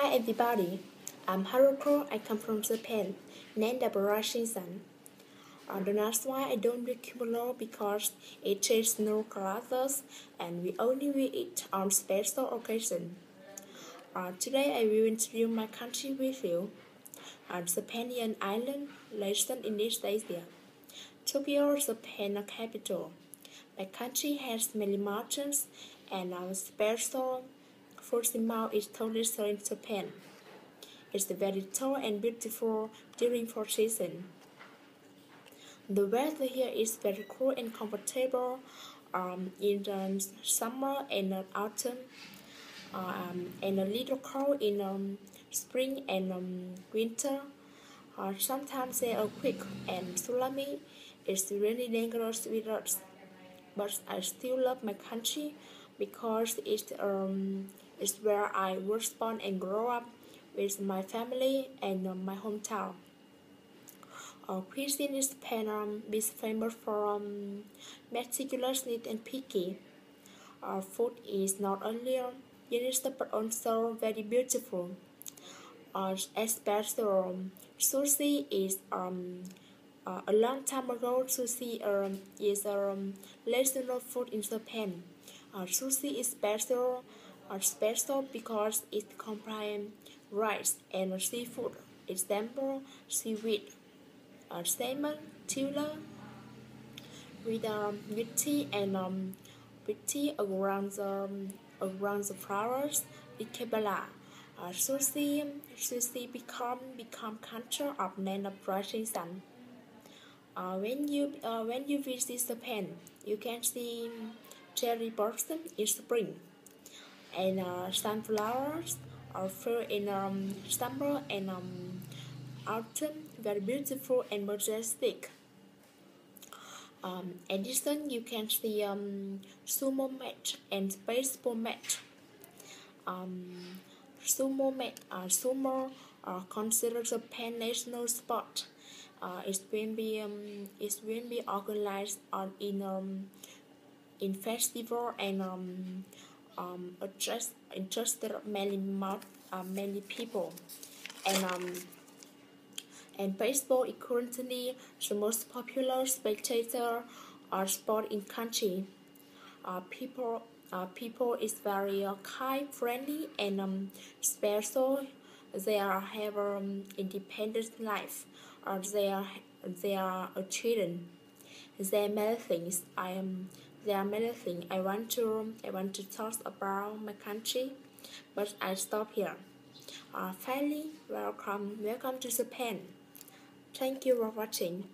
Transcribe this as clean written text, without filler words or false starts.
Hi everybody, I'm Haruko. I come from Japan, named Shinsan. Don't ask why I don't wear kimono because it has no clothes and we only wear it on special occasion. Today I will introduce my country with you. Japan is an island nation in East Asia. Tokyo, Japan capital. My country has many mountains and our special Fushimi is totally in Japan. It's very tall and beautiful during fall season. The weather here is very cool and comfortable in the summer and autumn, and a little cold in spring and winter. Sometimes there are quick and tsunami. It's really dangerous with us, but I still love my country because it's where I was born and grew up with my family and my hometown. Cuisine is Japan is famous for meticulous, neat and picky. Our food is not only delicious but also very beautiful. Especially sushi is a long time ago. Sushi is national food in Japan. Sushi is special because it combines rice and seafood. Example, seaweed, salmon, tuna, with tea and around the flowers, ikebana. Sushi become culture of land of rising sun. When you visit Japan, you can see cherry blossom in spring and sunflowers are full in summer and autumn, very beautiful and majestic. Addition, you can see sumo match and baseball match. Sumo considered Japan national sport. It will be organized in festival and interested many people and baseball is currently the most popular spectator sport in country. People is very kind, friendly, and special. They have independent life. They are children. There are many things. There are many things I want to talk about my country, but I stop here. Finally, welcome to Japan. Thank you for watching.